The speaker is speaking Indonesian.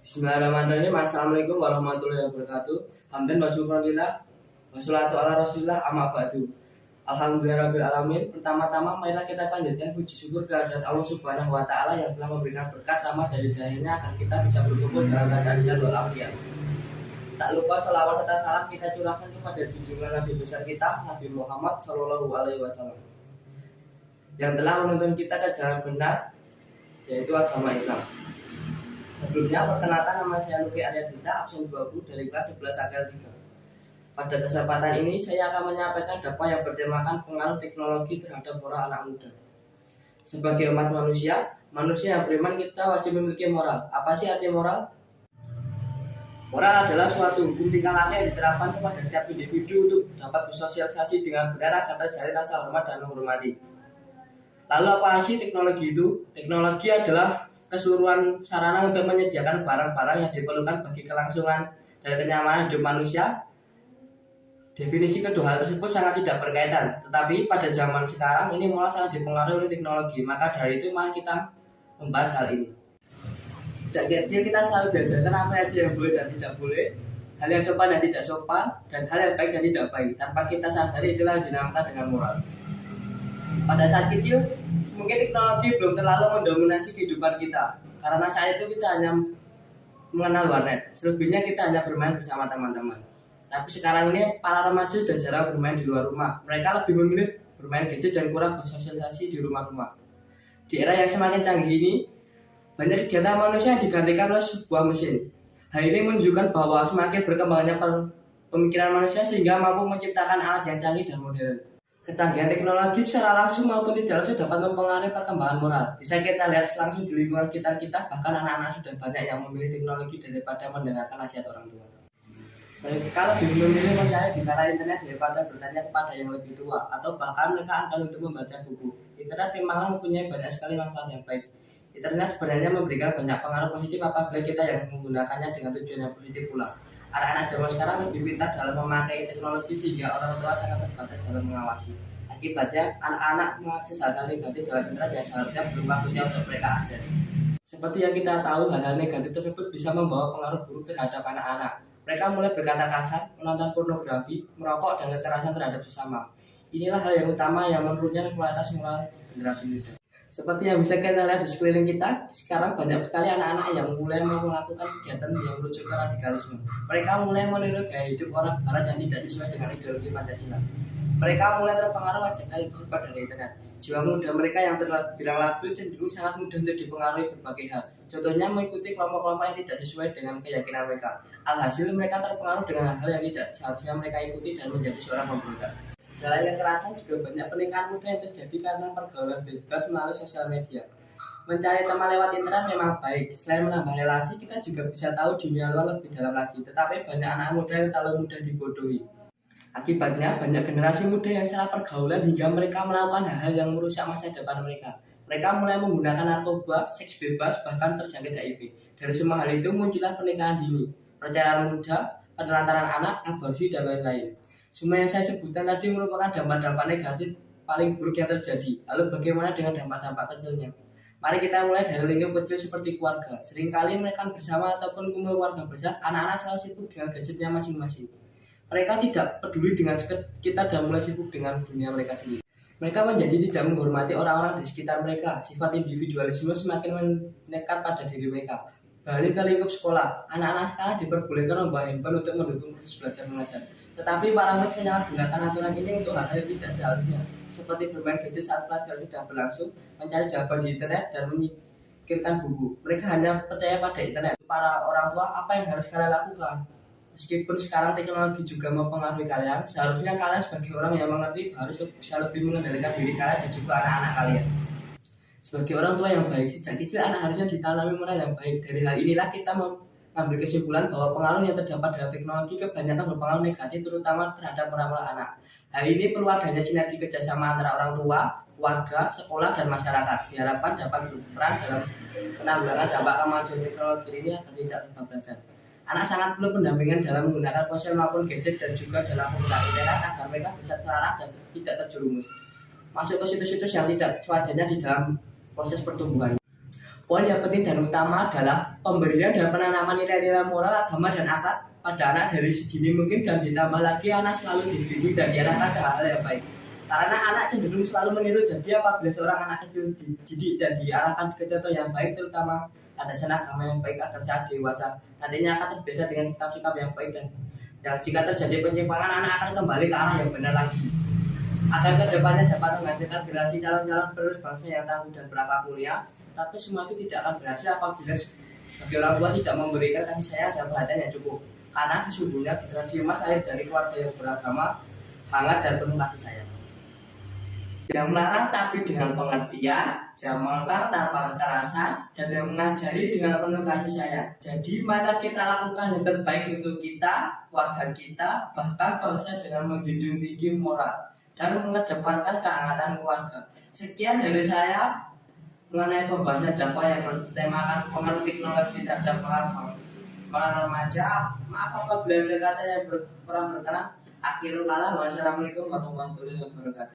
Bismillahirrahmanirrahim. Assalamualaikum warahmatullahi wabarakatuh. Hamdan wa syukranillah wassalatu ala rasulillah amma ba'du. Alhamdulillahirabbil alamin. Pertama-tama marilah kita panjatkan puji syukur kehadirat Allah Subhanahu wa taala yang telah memberikan berkat rahmat dari dahirnya agar kita bisa berkumpul dalam keadaan sehat walafiat. Tak lupa selawat serta salam kita curahkan kepada junjungan Nabi besar kita Nabi Muhammad Shallallahu alaihi wasallam yang telah menuntun kita ke jalan benar, yaitu agama Islam. Sebelumnya, perkenalkan, nama saya Luki Aryadita, absen 20 dari kelas 11 AKL 3. Pada kesempatan ini, saya akan menyampaikan dakwah yang bertemakan pengaruh teknologi terhadap moral anak muda. Sebagai umat manusia yang beriman, kita wajib memiliki moral. Apa sih arti moral? Moral adalah suatu hukum tingkah laku yang diterapkan kepada setiap individu untuk dapat bersosialisasi dengan benar agar terjalin rasa hormat dan menghormati. Lalu apa sih teknologi itu? Teknologi adalah keseluruhan sarana untuk menyediakan barang-barang yang diperlukan bagi kelangsungan dan kenyamanan hidup manusia. Definisi kedua hal tersebut sangat tidak berkaitan, tetapi pada zaman sekarang ini malah sangat dipengaruhi oleh teknologi. Maka dari itu mari kita membahas hal ini. Sejak kecil kita selalu diajarkan apa aja yang boleh dan tidak boleh, hal yang sopan dan tidak sopan, dan hal yang baik dan tidak baik. Tanpa kita sadari itulah yang dinamakan dengan moral. Pada saat kecil, mungkin teknologi belum terlalu mendominasi kehidupan kita, karena saat itu kita hanya mengenal warnet. Selebihnya kita hanya bermain bersama teman-teman. Tapi sekarang ini para remaja sudah jarang bermain di luar rumah. Mereka lebih memilih bermain gadget dan kurang bersosialisasi di rumah-rumah. Di era yang semakin canggih ini, banyak kegiatan manusia yang digantikan oleh sebuah mesin. Hal ini menunjukkan bahwa semakin berkembangnya pemikiran manusia sehingga mampu menciptakan alat yang canggih dan modern. Kecanggihan teknologi secara langsung maupun tidak langsung dapat mempengaruhi perkembangan moral. Bisa kita lihat langsung di lingkungan sekitar kita, bahkan anak-anak sudah banyak yang memilih teknologi daripada mendengarkan nasihat orang tua. Mereka lebih memilih mencari di cara internet daripada bertanya kepada yang lebih tua, atau bahkan mereka akan untuk membaca buku. Internet memang mempunyai banyak sekali manfaat yang baik. Internet sebenarnya memberikan banyak pengaruh positif apabila kita yang menggunakannya dengan tujuan yang positif pula. Anak-anak zaman sekarang lebih pintar dalam memakai teknologi sehingga orang tua sangat terbatas dalam mengawasi. Akibatnya, anak-anak mengakses hal-hal negatif dalam internet yang seharusnya belum waktunya untuk mereka akses. Seperti yang kita tahu, hal-hal negatif tersebut bisa membawa pengaruh buruk terhadap anak-anak. Mereka mulai berkata kasar, menonton pornografi, merokok, dan kekerasan terhadap sesama. Inilah hal yang utama yang menurutnya kualitas moral generasi muda. Seperti yang bisa kita lihat di sekeliling kita, sekarang banyak sekali anak-anak yang mulai melakukan kegiatan yang merujuk ke radikalisme. Mereka mulai meniru gaya hidup orang barat yang tidak sesuai dengan ideologi Pancasila. Mereka mulai terpengaruh ajakan yang tersebar dari internet. Jiwa muda mereka yang terbilang labil cenderung sangat mudah untuk dipengaruhi berbagai hal. Contohnya mengikuti kelompok-kelompok yang tidak sesuai dengan keyakinan mereka. Alhasil mereka terpengaruh dengan hal yang tidak seharusnya mereka ikuti dan menjadi seorang pemberontak. Selain kekerasan, juga banyak pernikahan muda yang terjadi karena pergaulan bebas melalui sosial media. Mencari teman lewat internet memang baik. Selain menambah relasi, kita juga bisa tahu dunia luar lebih dalam lagi. Tetapi banyak anak muda yang terlalu mudah dibodohi. Akibatnya, banyak generasi muda yang salah pergaulan hingga mereka melakukan hal-hal yang merusak masa depan mereka. Mereka mulai menggunakan narkoba, seks bebas, bahkan terjangkit HIV. Dari semua hal itu muncullah pernikahan dini, perceraian muda, penelantaran anak, aborsi, dan lain-lain. Semua yang saya sebutkan tadi merupakan dampak-dampak negatif paling buruk yang terjadi. Lalu bagaimana dengan dampak-dampak kecilnya? Mari kita mulai dari lingkup kecil seperti keluarga. Seringkali mereka bersama ataupun kumpul keluarga besar, anak-anak selalu sibuk dengan gadgetnya masing-masing. Mereka tidak peduli dengan kita dan mulai sibuk dengan dunia mereka sendiri. Mereka menjadi tidak menghormati orang-orang di sekitar mereka. Sifat individualisme semakin menekat pada diri mereka. Balik ke lingkup sekolah, anak-anak sekarang diperbolehkan membawa handphone untuk mendukung proses belajar mengajar. Tetapi para murid menyalahgunakan aturan ini untuk hal-hal yang tidak seharusnya, seperti bermain gadget saat pelajaran sedang berlangsung, mencari jawaban di internet, dan menyingkirkan buku. Mereka hanya percaya pada internet. Para orang tua, apa yang harus kalian lakukan? Meskipun sekarang teknologi juga mempengaruhi kalian, seharusnya kalian sebagai orang yang mengerti harus bisa lebih mengendalikan diri kalian dan juga anak-anak kalian. Sebagai orang tua yang baik, sejak kecil anak harusnya ditanami moral yang baik. Dari hal inilah kita mengambil kesimpulan bahwa pengaruh yang terdapat dalam teknologi kebanyakan berpengaruh negatif, terutama terhadap moral anak. Hal ini perlu adanya sinergi kerjasama antara orang tua, warga, sekolah, dan masyarakat. Diharapkan dapat berperan dalam penanggulangan dampak kemajuan teknologi ini agar tidak kebablasan. Anak sangat perlu pendampingan dalam menggunakan ponsel maupun gadget dan juga dalam penggunaan internet agar mereka bisa terarah dan tidak terjerumus masuk ke situs-situs yang tidak sewajarnya di dalam proses pertumbuhan. Poin yang penting dan utama adalah pemberian dan penanaman nilai-nilai moral, agama, dan akhlak pada anak dari sedini mungkin, dan ditambah lagi anak selalu dibimbing dan diarahkan ke hal yang baik. Karena anak cenderung selalu meniru, jadi apabila seorang anak kecil dididik dan diarahkan ke contoh yang baik, terutama landasan agama yang baik, agar saat dewasa nantinya akan terbiasa dengan sikap-sikap yang baik, dan jika terjadi penyimpangan, anak akan kembali ke arah yang benar lagi. Agar kedepannya dapat menghasilkan generasi calon-calon penerus bangsa yang tangguh dan berakhlak mulia. Tapi semua itu tidak akan berhasil apabila sebagai orang tua tidak memberikan kasih sayang dan perhatian yang cukup. Karena sesungguhnya generasi emas lahir dari keluarga yang beragama, hangat, dan penuh kasih sayang. Yang melarang tapi dengan pengertian, yang mengekang tanpa kekerasan, dan yang mengajari dengan penuh kasih sayang. Jadi mari kita lakukan yang terbaik untuk kita, keluarga kita, bahkan bangsa, dengan menjunjung tinggi moral dan mengedepankan kehangatan keluarga. Sekian dari saya mengenai pembahasan dakwah yang bertemakan pengaruh teknologi terhadap para remaja. Maaf apabila ada kata yang kurang berkenan. Akhirul kalam, wassalamualaikum warahmatullahi wabarakatuh.